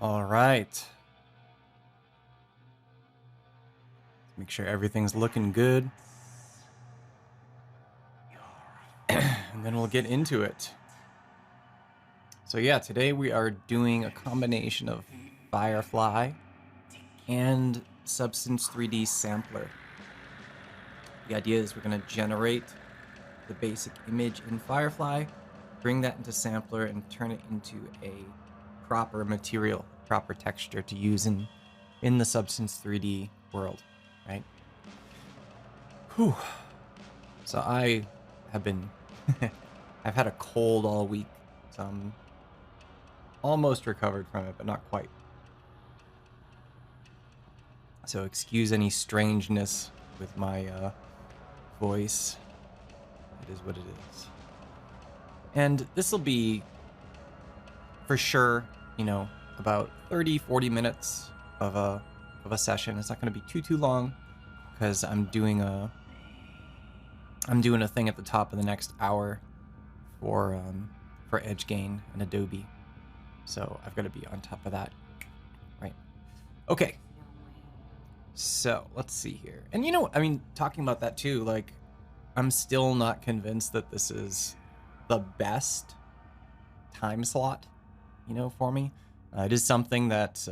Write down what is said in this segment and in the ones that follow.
All right. Make sure everything's looking good. And then we'll get into it. So yeah, today we are doing a combination of Firefly and Substance 3D Sampler. The idea is we're going to generate the basic image in Firefly, bring that into Sampler, and turn it into a proper material, proper texture to use in the Substance 3D world, right? Whew. So I have been, I've had a cold all week, so I'm almost recovered from it, but not quite. So excuse any strangeness with my voice. It is what it is. And this will be, for sure, you know, about 30, 40 minutes of a session. It's not going to be too long because I'm doing a thing at the top of the next hour for Edge Gain and Adobe. So I've got to be on top of that, right? Okay. So let's see here. And you know, I mean, talking about that too, like, I'm still not convinced that this is the best time slot, you know, for me. It is something that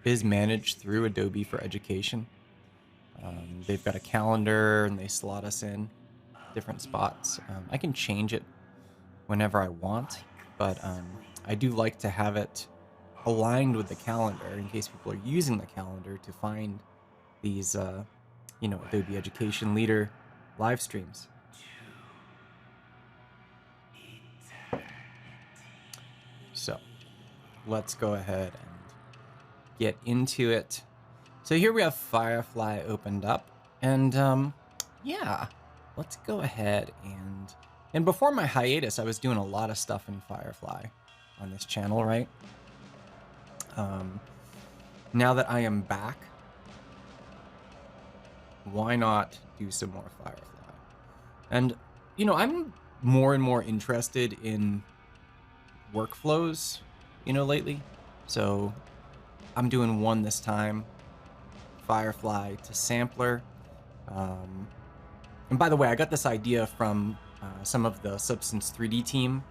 is managed through Adobe for Education. They've got a calendar and they slot us in different spots. I can change it whenever I want, but I do like to have it aligned with the calendar in case people are using the calendar to find these, you know, Adobe Education Leader live streams. So let's go ahead and get into it. So here we have Firefly opened up, and yeah, let's go ahead and before my hiatus, I was doing a lot of stuff in Firefly on this channel, right? Now that I am back, why not do some more Firefly? And, you know, I'm more and more interested in workflows, you know, lately. So I'm doing one this time, Firefly to Sampler. And by the way, I got this idea from some of the Substance 3D team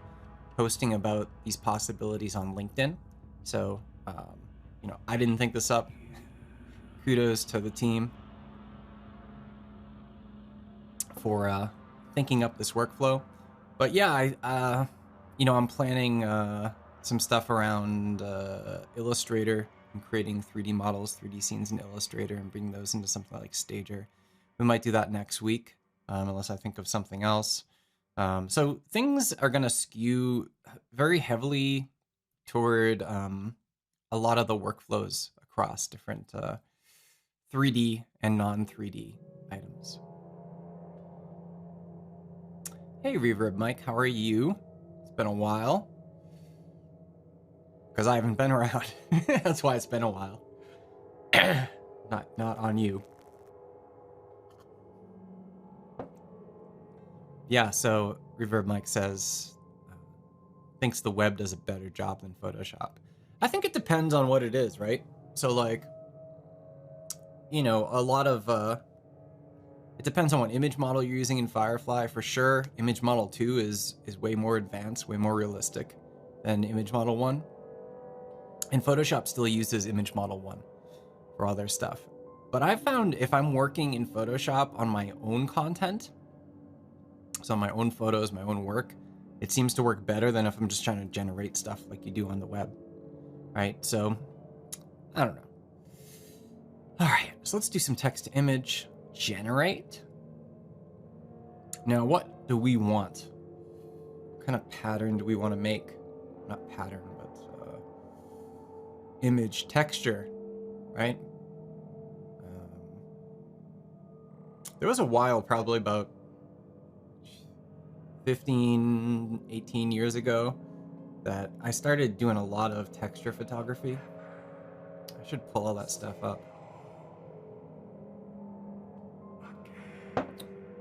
posting about these possibilities on LinkedIn. So, you know, I didn't think this up. Kudos to the team for thinking up this workflow. But yeah, you know, I'm planning some stuff around Illustrator and creating 3D models, 3D scenes in Illustrator, and bring those into something like Stager. We might do that next week, unless I think of something else. So things are going to skew very heavily toward a lot of the workflows across different 3D and non-3D items. Hey, Reverb Mike, how are you? It's been a while. Because I haven't been around. That's why it's been a while. Not on you. Yeah, so Reverb Mike says, thinks the web does a better job than Photoshop. I think it depends on what it is, right? So, like, you know, a lot of, it depends on what image model you're using in Firefly. For sure, image model 2 is way more advanced, way more realistic than image model 1. And Photoshop still uses image model 1 for all their stuff. But I've found if I'm working in Photoshop on my own content, so my own photos, my own work, it seems to work better than if I'm just trying to generate stuff like you do on the web, right? So, I don't know. All right, so let's do some text to image, generate. Now, what do we want? What kind of pattern do we want to make? Not pattern, but image texture, right? There was a while, probably about 15, 18 years ago, that I started doing a lot of texture photography. I should pull all that stuff up.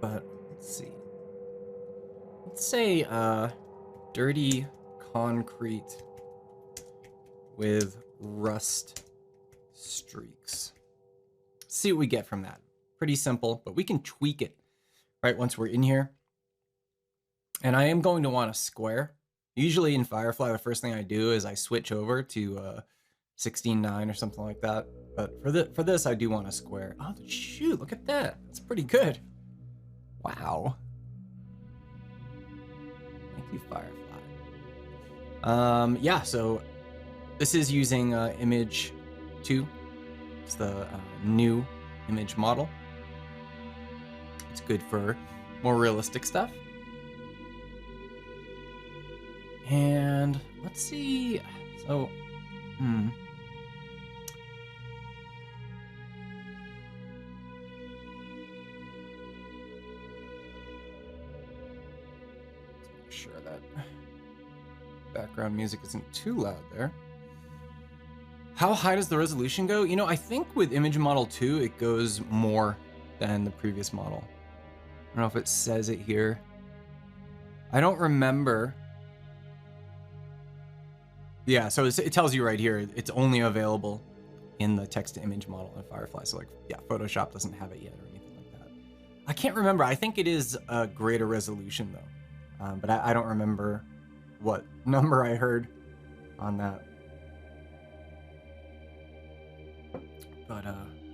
But let's see. Let's say dirty concrete with rust streaks. See what we get from that. Pretty simple, but we can tweak it right once we're in here. And I am going to want a square. Usually in Firefly, the first thing I do is I switch over to 16:9 or something like that. But for this, I do want a square. Oh, shoot, look at that. That's pretty good. Wow. Thank you, Firefly. Yeah, so this is using image 2. It's the new image model. It's good for more realistic stuff. And let's see. So, let's make sure that background music isn't too loud there. How high does the resolution go? You know, I think with image model 2, it goes more than the previous model. I don't know if it says it here. I don't remember. Yeah, so it tells you right here, it's only available in the text-to-image model in Firefly. So, like, yeah, Photoshop doesn't have it yet or anything like that. I can't remember. I think it is a greater resolution, though. But I don't remember what number I heard on that. But,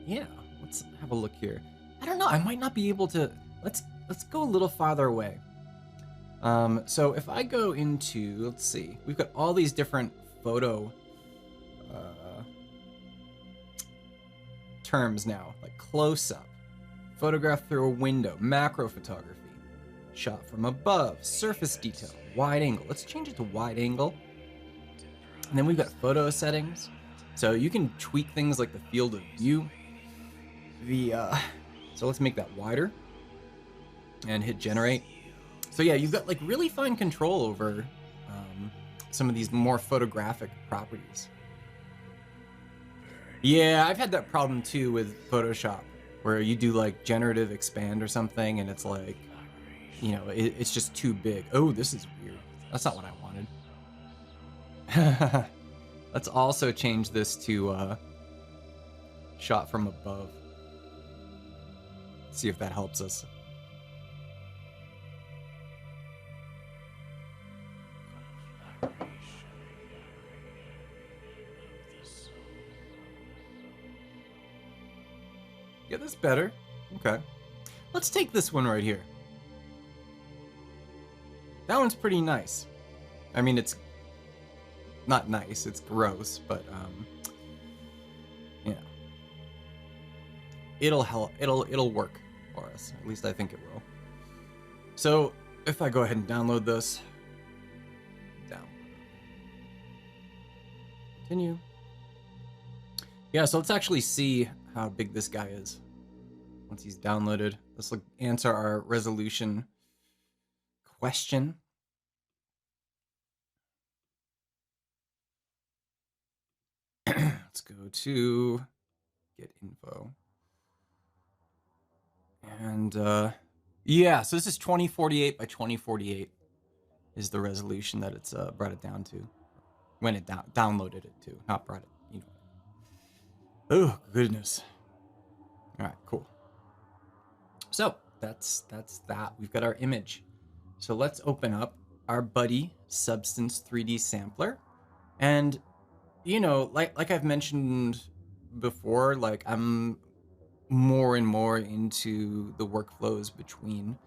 yeah, let's have a look here. I don't know. I might not be able to... Let's go a little farther away. So if I go into, let's see, we've got all these different photo terms now, like close-up, photograph through a window, macro photography, shot from above, surface detail, wide angle. Let's change it to wide angle. And then we've got photo settings. So you can tweak things like the field of view. So let's make that wider and hit generate. So yeah, you've got like really fine control over some of these more photographic properties. Yeah, I've had that problem too with Photoshop, where you do like generative expand or something, and it's like, you know, it's just too big. Oh, this is weird. That's not what I wanted. Let's also change this to shot from above. See if that helps us. Yeah, that's better. Okay. Let's take this one right here. That one's pretty nice. I mean, it's not nice, it's gross, but yeah. It'll help. It'll work for us. At least I think it will. So, if I go ahead and download this. Continue. Yeah, so let's actually see how big this guy is once he's downloaded. Let's answer our resolution question. Let's go to get info. And yeah, so this is 2048 by 2048 is the resolution that it's brought it down to. When it downloaded it to, not brought it, you know. Oh, goodness. All right, cool. So that's that. We've got our image. So let's open up our buddy Substance 3D Sampler. And, you know, like I've mentioned before, like I'm more and more into the workflows between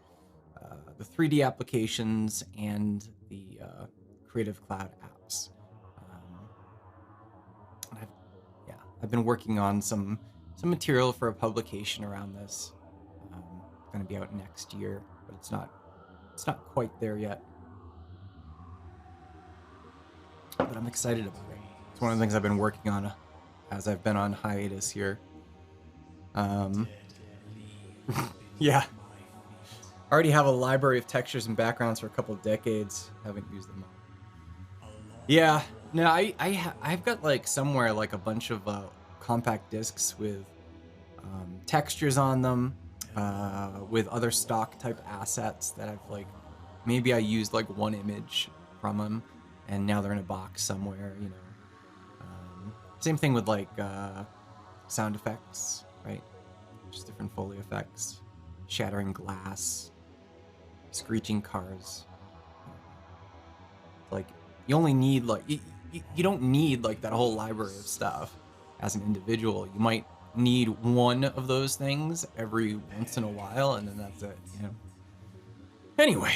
the 3D applications and the Creative Cloud apps. I've been working on some material for a publication around this. It's going to be out next year, but it's not quite there yet. But I'm excited about it. It's one of the things I've been working on as I've been on hiatus here. Yeah. I already have a library of textures and backgrounds for a couple of decades. Haven't used them all. Yeah. No, I've got like somewhere like a bunch of compact discs with textures on them, with other stock type assets that I've like, maybe I used like one image from them, and now they're in a box somewhere, you know. Same thing with like sound effects, right? Just different Foley effects, shattering glass, screeching cars. Like you only need like you don't need like that whole library of stuff as an individual. You might need one of those things every once in a while, and then that's it, you know. Anyway,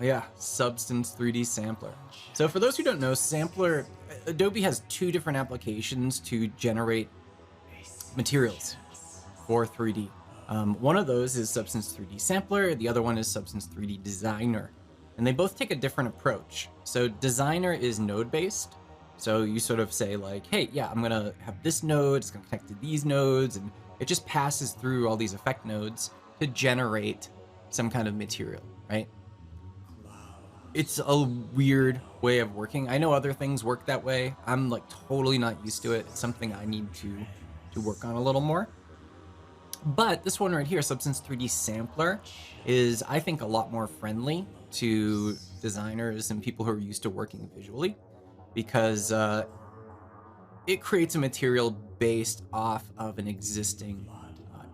yeah, Substance 3D Sampler. So for those who don't know, Sampler, Adobe has two different applications to generate materials for 3D. One of those is Substance 3D Sampler, the other one is Substance 3D Designer. And they both take a different approach. So Designer is node-based. So you sort of say like, hey, yeah, I'm gonna have this node, it's gonna connect to these nodes, and it just passes through all these effect nodes to generate some kind of material, right? It's a weird way of working. I know other things work that way. I'm like totally not used to it. It's something I need to work on a little more. But this one right here, Substance 3D Sampler, is I think a lot more friendly to designers and people who are used to working visually, because it creates a material based off of an existing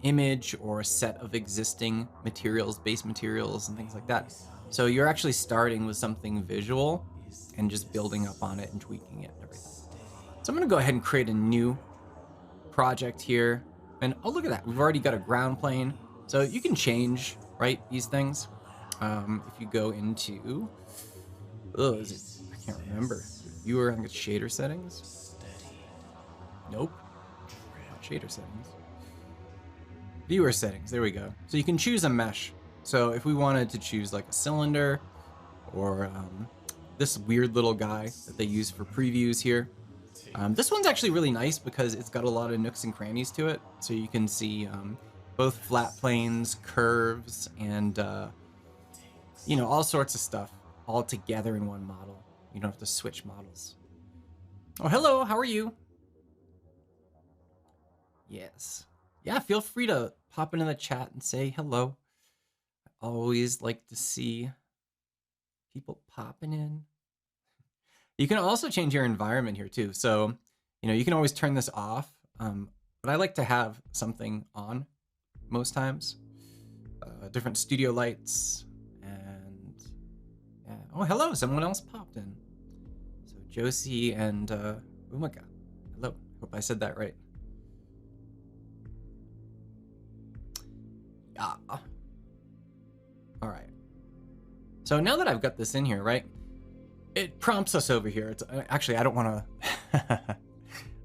image or a set of existing materials, base materials, and things like that. So you're actually starting with something visual and just building up on it and tweaking it and everything. So I'm gonna go ahead and create a new project here. And oh, look at that, we've already got a ground plane. So you can change, right, these things. If you go into, is it, I can't remember. Viewer, I think it's shader settings. Nope, not shader settings. Viewer settings, there we go. So you can choose a mesh. So if we wanted to choose like a cylinder or this weird little guy that they use for previews here. This one's actually really nice because it's got a lot of nooks and crannies to it. So you can see both flat planes, curves, and you know, all sorts of stuff all together in one model. You don't have to switch models. Oh, hello, how are you? Yes. Yeah, feel free to pop into the chat and say hello. I always like to see people popping in. You can also change your environment here too. So, you know, you can always turn this off, but I like to have something on most times. Different studio lights and yeah. Oh, hello, someone else popped in. So Josie and Umaka. Hello, hope I said that right. Yeah. All right. So now that I've got this in here, right? It prompts us over here. It's actually, I don't want to,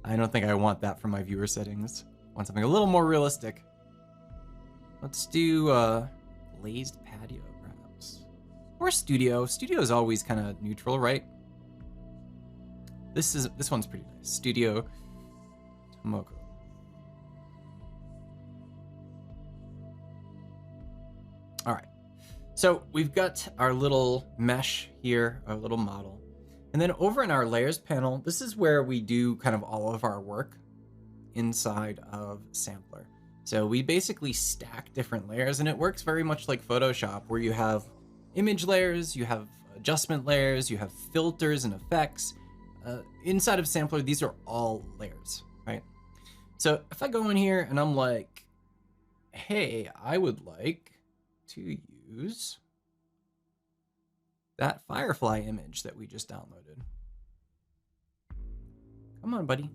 I don't think I want that for my viewer settings. I want something a little more realistic. Let's do glazed patio, perhaps. Or studio. Studio is always kind of neutral, right? This one's pretty nice. Studio Tomoko. All right. So we've got our little mesh here, our little model. And then over in our layers panel, this is where we do kind of all of our work inside of Sampler. So we basically stack different layers, and it works very much like Photoshop, where you have image layers, you have adjustment layers, you have filters and effects. Inside of Sampler, these are all layers, right? So if I go in here and I'm like, hey, I would like to use that Firefly image that we just downloaded. Come on, buddy.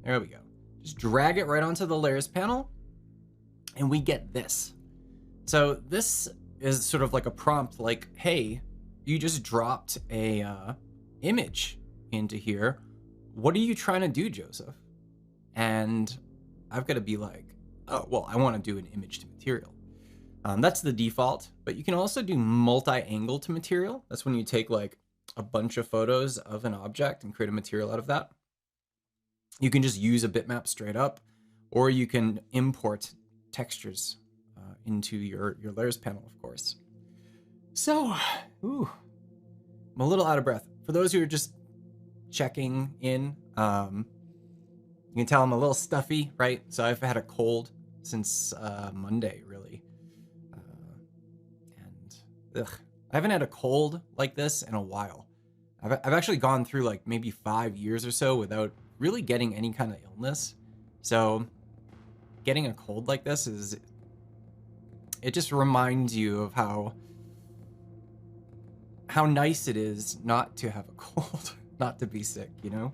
There we go. Just drag it right onto the layers panel and we get this. So this is sort of like a prompt like, hey, you just dropped a image into here. What are you trying to do, Joseph? And I've got to be like, oh, well, I want to do an image to material. That's the default, but you can also do multi-angle to material. That's when you take like a bunch of photos of an object and create a material out of that. You can just use a bitmap straight up, or you can import textures into your layers panel, of course. So, I'm a little out of breath. For those who are just checking in, you can tell I'm a little stuffy, right? So I've had a cold since Monday, really. Ugh, I haven't had a cold like this in a while. I've actually gone through like maybe 5 years or so without really getting any kind of illness. So getting a cold like this it just reminds you of how nice it is not to have a cold, not to be sick, you know?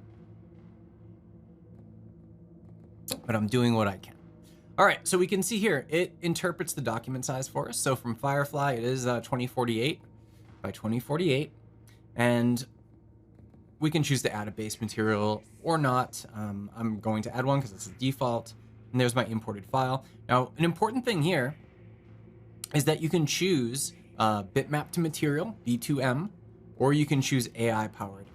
But I'm doing what I can. All right, so we can see here, it interprets the document size for us. So from Firefly, it is 2048 by 2048. And we can choose to add a base material or not. I'm going to add one because it's the default. And there's my imported file. Now, an important thing here is that you can choose bitmap to material, B2M, or you can choose AI powered.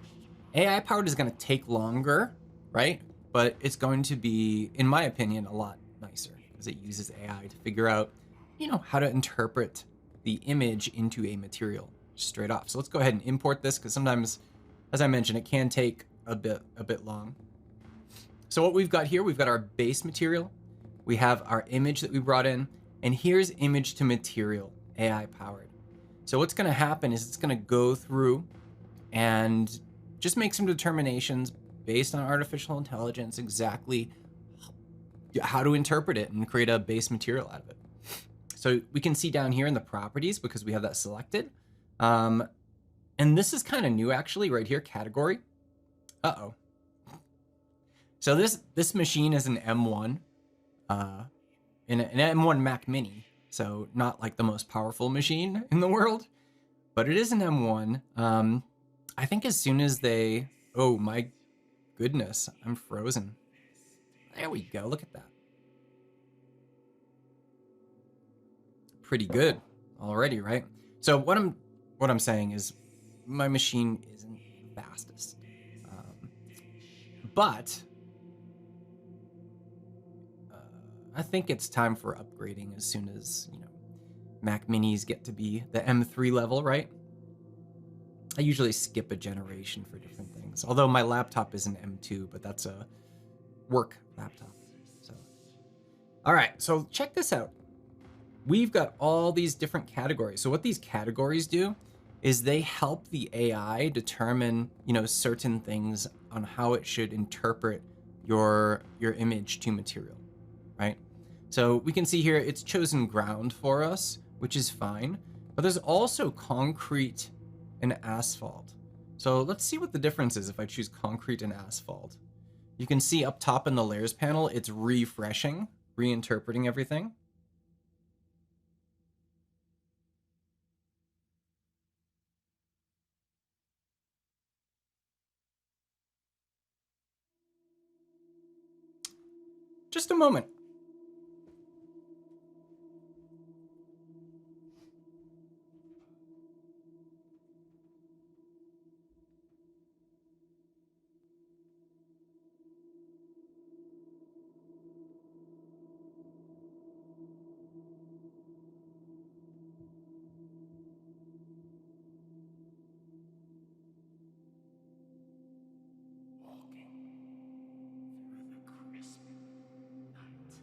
AI powered is going to take longer, right? But it's going to be, in my opinion, a lot nicer because it uses AI to figure out, you know, how to interpret the image into a material straight off. So let's go ahead and import this because sometimes, as I mentioned, it can take a bit long. So what we've got here, we've got our base material, we have our image that we brought in, and here's image to material, AI powered. So what's going to happen is it's going to go through and just make some determinations based on artificial intelligence, exactly how to interpret it and create a base material out of it. So we can see down here in the properties, because we have that selected. And this is kind of new actually, right here, category. Uh-oh. So this machine is an M1, an M1 Mac Mini. So not like the most powerful machine in the world, but it is an M1. I think as soon as they, oh my goodness, I'm frozen. There we go, look at that. Pretty good already, right? So what I'm saying is my machine isn't the fastest, but I think it's time for upgrading as soon as, you know, Mac Minis get to be the M3 level, right? I usually skip a generation for different things, although my laptop is an M2, but that's a work laptop. So, all right, so check this out. We've got all these different categories. So what these categories do is they help the AI determine, you know, certain things on how it should interpret your image to material, right? So we can see here it's chosen ground for us, which is fine, but there's also concrete and asphalt. So let's see what the difference is if I choose concrete and asphalt. You can see up top in the layers panel, it's refreshing, reinterpreting everything. Just a moment. Walking through the crisp night.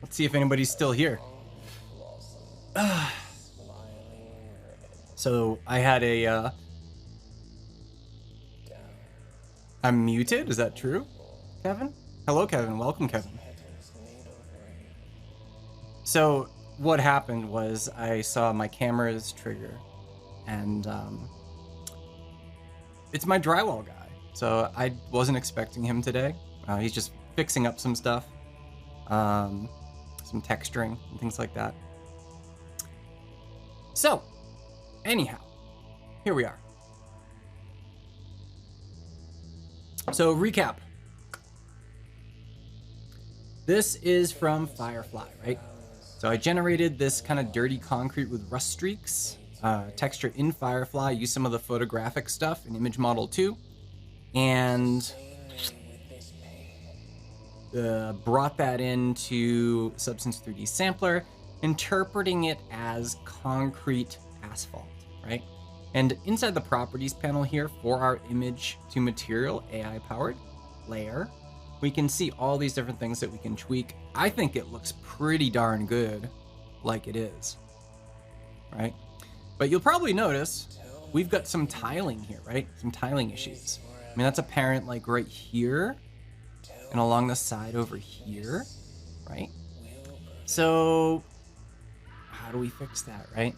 Let's see if anybody's still here. So I had a, I'm muted, is that true, Kevin? Hello, Kevin, welcome, Kevin. So what happened was I saw my camera's trigger, and it's my drywall guy. So I wasn't expecting him today. He's just fixing up some stuff, some texturing and things like that. So anyhow, here we are. So recap. This is from Firefly, right? So I generated this kind of dirty concrete with rust streaks, texture in Firefly, used some of the photographic stuff in Image Model 2, and brought that into Substance 3D Sampler, interpreting it as concrete asphalt, right? And inside the properties panel here for our image to material AI powered layer, we can see all these different things that we can tweak. I think it looks pretty darn good like it is, right? But you'll probably notice we've got some tiling here, right? Some tiling issues. I mean, that's apparent like right here and along the side over here, right? So how do we fix that, right?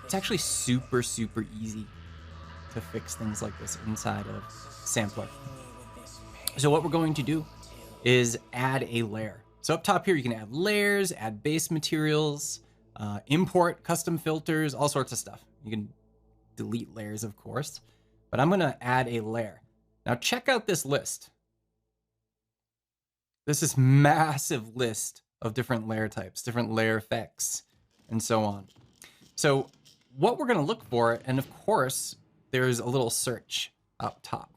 It's actually super, super easy to fix things like this inside of Sampler. So what we're going to do is add a layer. So up top here, you can add layers, add base materials, import custom filters, all sorts of stuff. You can delete layers, of course, but I'm gonna add a layer. Now check out this list. This is massive list of different layer types, different layer effects, and so on. So what we're gonna look for, and of course, there's a little search up top.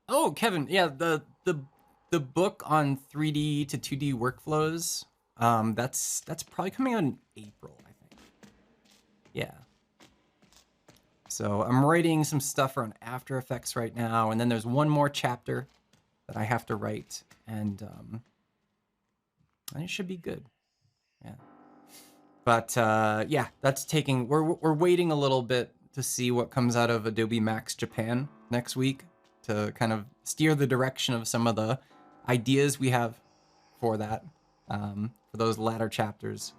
Oh, Kevin, yeah, the book on 3D to 2D workflows, that's probably coming out in April, I think. Yeah. So I'm writing some stuff around After Effects right now, and then there's one more chapter that I have to write, and it should be good. Yeah. But yeah, that's taking, we're waiting a little bit to see what comes out of Adobe Max Japan next week to kind of steer the direction of some of the ideas we have for that, for those latter chapters.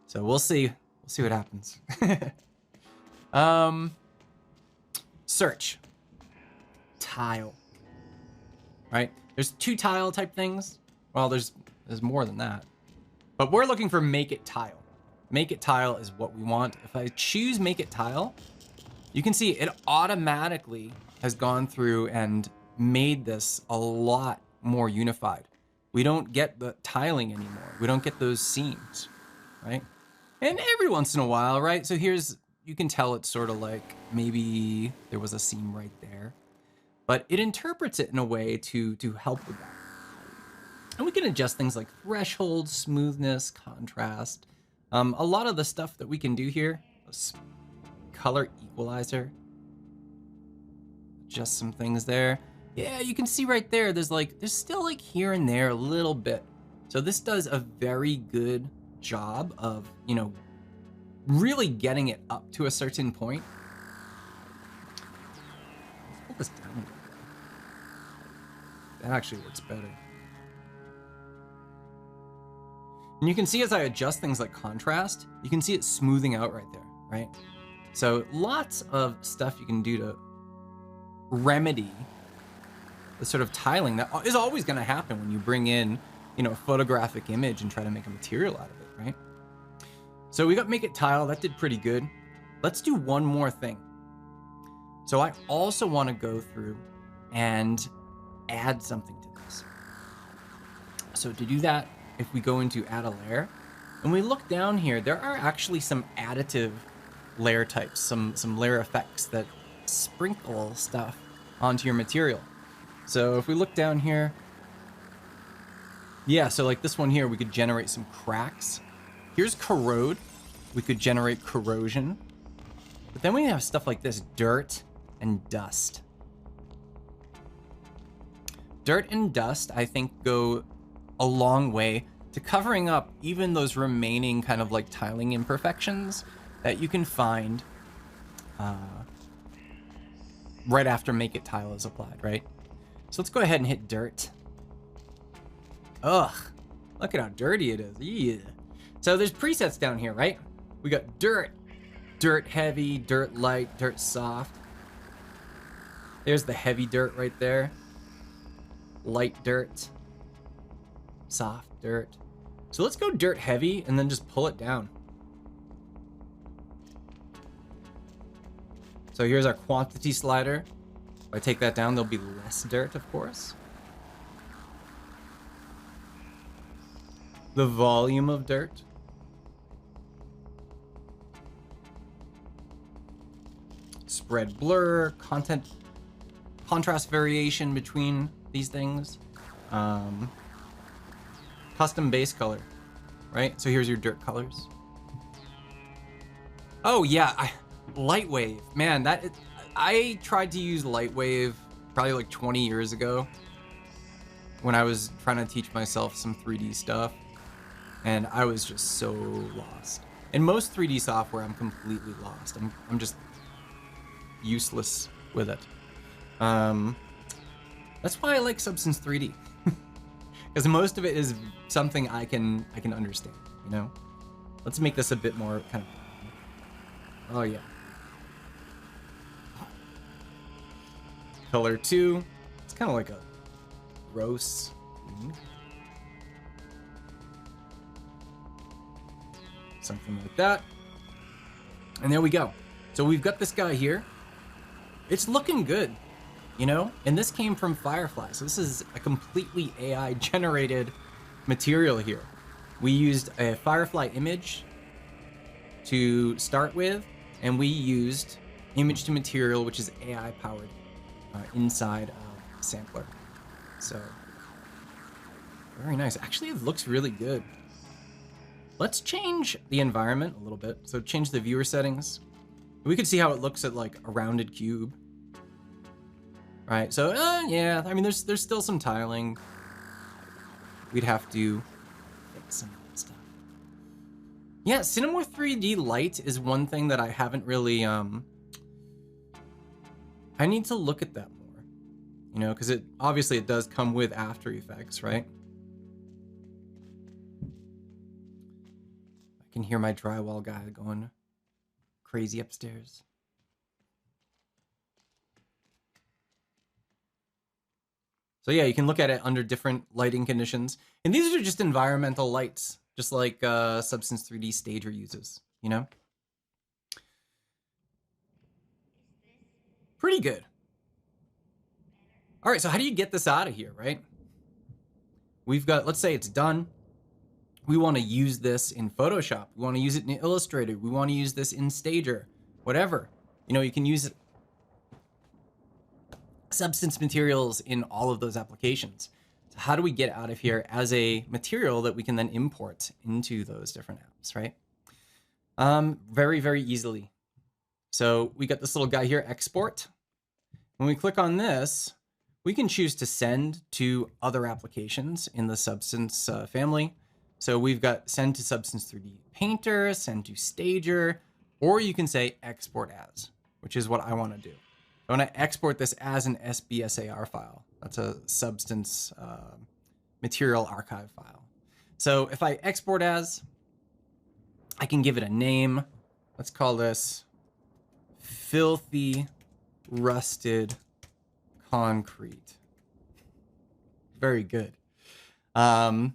So we'll see what happens. Search. Tile. Right? There's 2 tile type things. Well, there's more than that. But we're looking for make it tile. Make it tile is what we want. If I choose make it tile, you can see it automatically has gone through and made this a lot more unified. We don't get the tiling anymore. We don't get those seams, right? And every once in a while, right? So here's, you can tell it's sort of like maybe there was a seam right there, but it interprets it in a way to help with that. And we can adjust things like threshold, smoothness, contrast. A lot of the stuff that we can do here, color equalizer, adjust some things there. Yeah, you can see right there, there's still like here and there a little bit. So this does a very good job of, you know, really getting it up to a certain point. Let's pull this down a little bit. That actually works better. And you can see as I adjust things like contrast, you can see it smoothing out right there, right? So lots of stuff you can do to remedy the sort of tiling that is always going to happen when you bring in, you know, a photographic image and try to make a material out of it, right? So we got make it tile, that did pretty good. Let's do one more thing. So I also want to go through and add something to this. So to do that, if we go into add a layer and we look down here, there are actually some additive layer types, some layer effects that sprinkle stuff onto your material. So if we look down here, yeah, so like this one here, we could generate some cracks. Here's corrode. We could generate corrosion. But then we have stuff like this, dirt and dust. Dirt and dust, I think, go a long way to covering up even those remaining kind of like tiling imperfections that you can find right after make it tile is applied, right? So let's go ahead and hit dirt. Ugh, look at how dirty it is. Yeah. So there's presets down here, right? We got dirt, dirt heavy, dirt light, dirt soft. There's the heavy dirt right there. Light dirt, soft dirt. So let's go dirt heavy and then just pull it down. So here's our quantity slider. If I take that down, there'll be less dirt, of course. The volume of dirt. Spread blur, contrast variation between these things. Custom base color, right? So here's your dirt colors. Oh yeah, Lightwave, man, I tried to use Lightwave probably like 20 years ago when I was trying to teach myself some 3D stuff, and I was just so lost. In most 3D software, I'm completely lost. I'm just useless with it. That's why I like Substance 3D, because most of it is something I can understand. You know, let's make this a bit more kind of. Oh yeah. Color 2. It's kind of like a gross. Something like that. And there we go. So we've got this guy here. It's looking good, you know? And this came from Firefly. So this is a completely AI generated material here. We used a Firefly image to start with, and we used image to material, which is AI powered inside of Sampler. So very nice. Actually, it looks really good. Let's change the environment a little bit. So change the viewer settings. We could see how it looks at like a rounded cube. Right, so yeah, I mean there's still some tiling. We'd have to fix some of that stuff. Yeah, Cinemore 3D Light is one thing that I haven't really I need to look at that more. You know, because it obviously it does come with After Effects, right? I can hear my drywall guy going crazy upstairs. So yeah, you can look at it under different lighting conditions. And these are just environmental lights, just like Substance 3D Stager uses, you know? Pretty good. All right, so how do you get this out of here, right? We've got, let's say it's done. We want to use this in Photoshop. We want to use it in Illustrator. We want to use this in Stager, whatever. You know, you can use Substance materials in all of those applications. So how do we get out of here as a material that we can then import into those different apps, right? Very, very easily. So we got this little guy here, export. When we click on this, we can choose to send to other applications in the Substance family. So we've got send to Substance 3D Painter, send to Stager, or you can say export as, which is what I want to do. I want to export this as an SBSAR file. That's a Substance material archive file. So if I export as, I can give it a name. Let's call this Filthy Rusted Concrete. Very good. Oh,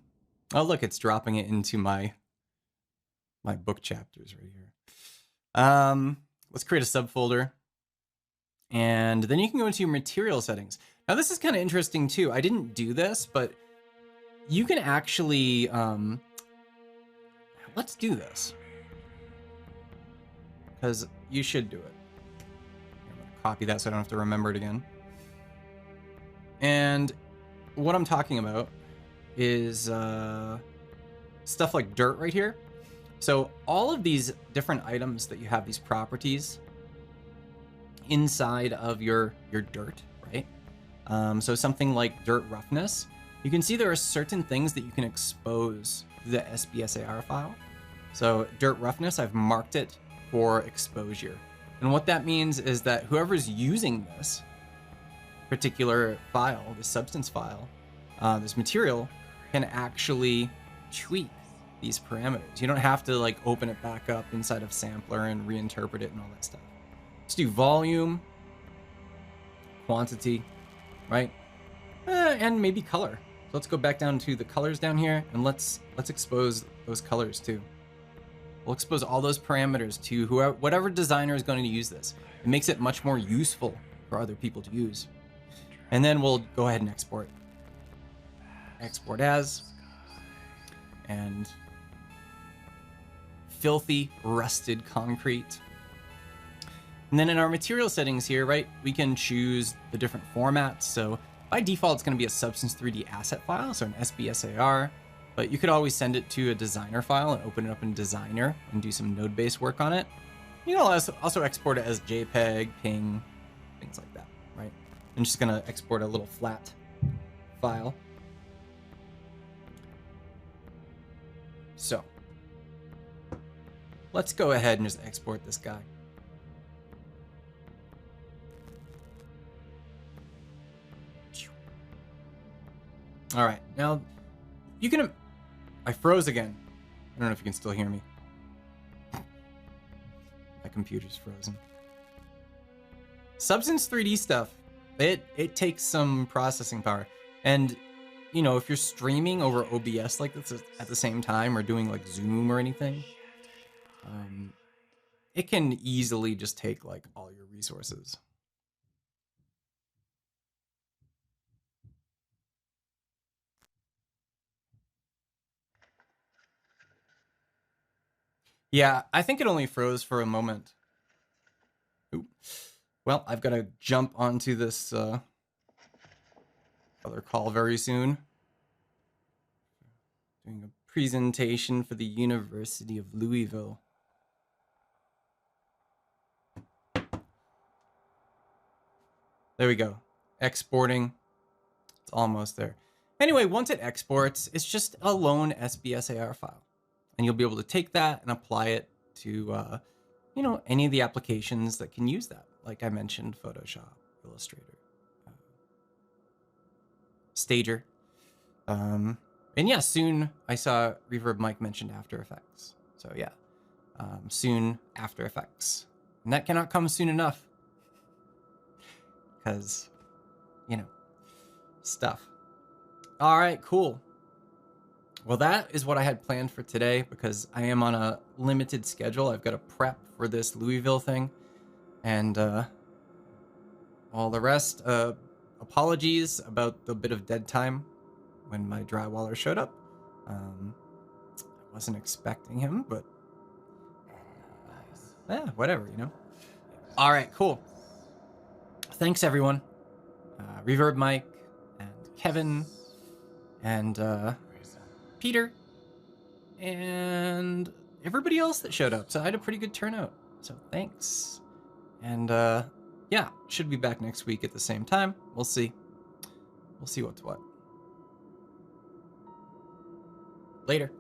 look, it's dropping it into my book chapters right here. Let's create a subfolder. And then you can go into your material settings. Now this is kind of interesting too. I didn't do this, but you can actually, let's do this. Because you should do it. I'm gonna copy that so I don't have to remember it again. And what I'm talking about is stuff like dirt right here. So all of these different items that you have, these properties inside of your dirt, right? So something like dirt roughness, you can see there are certain things that you can expose to the SBSAR file. So dirt roughness, I've marked it for exposure. And what that means is that whoever's using this particular file, this substance file, this material, can actually tweak these parameters. You don't have to like open it back up inside of sampler and reinterpret it and all that stuff. Let's do volume, quantity, right? And maybe color. So let's go back down to the colors down here, and let's expose those colors too. We'll expose all those parameters to whatever designer is going to use this. It makes it much more useful for other people to use. And then we'll go ahead and export. Export as. And filthy, rusted concrete. And then in our material settings here, right, we can choose the different formats. So by default, it's going to be a Substance 3D asset file, so an SBSAR. But you could always send it to a designer file and open it up in Designer and do some node-based work on it. You can also export it as JPEG, PNG, things like that, right? I'm just going to export a little flat file. So let's go ahead and just export this guy. All right, now you can... I froze again. I don't know if you can still hear me. My computer's frozen. Substance 3D stuff, it takes some processing power. And, you know, if you're streaming over OBS like this at the same time or doing like Zoom or anything, it can easily just take like all your resources. Yeah, I think it only froze for a moment. Ooh. Well, I've got to jump onto this other call very soon. Doing a presentation for the University of Louisville. There we go. Exporting. It's almost there. Anyway, once it exports, it's just a lone SBSAR file. And you'll be able to take that and apply it to, you know, any of the applications that can use that. Like I mentioned, Photoshop, Illustrator, Stager. And yeah, soon I saw Reverb Mike mentioned After Effects. So yeah, soon After Effects. And that cannot come soon enough. Because, you know, stuff. All right, cool. Well, that is what I had planned for today because I am on a limited schedule. I've got to prep for this Louisville thing. And all the rest, apologies about the bit of dead time when my drywaller showed up. I wasn't expecting him, but yeah, whatever, you know. All right, cool. Thanks, everyone. Reverb Mike and Kevin and Peter and everybody else that showed up. So I had a pretty good turnout. So thanks. And yeah, should be back next week at the same time. We'll see. We'll see what's what. Later.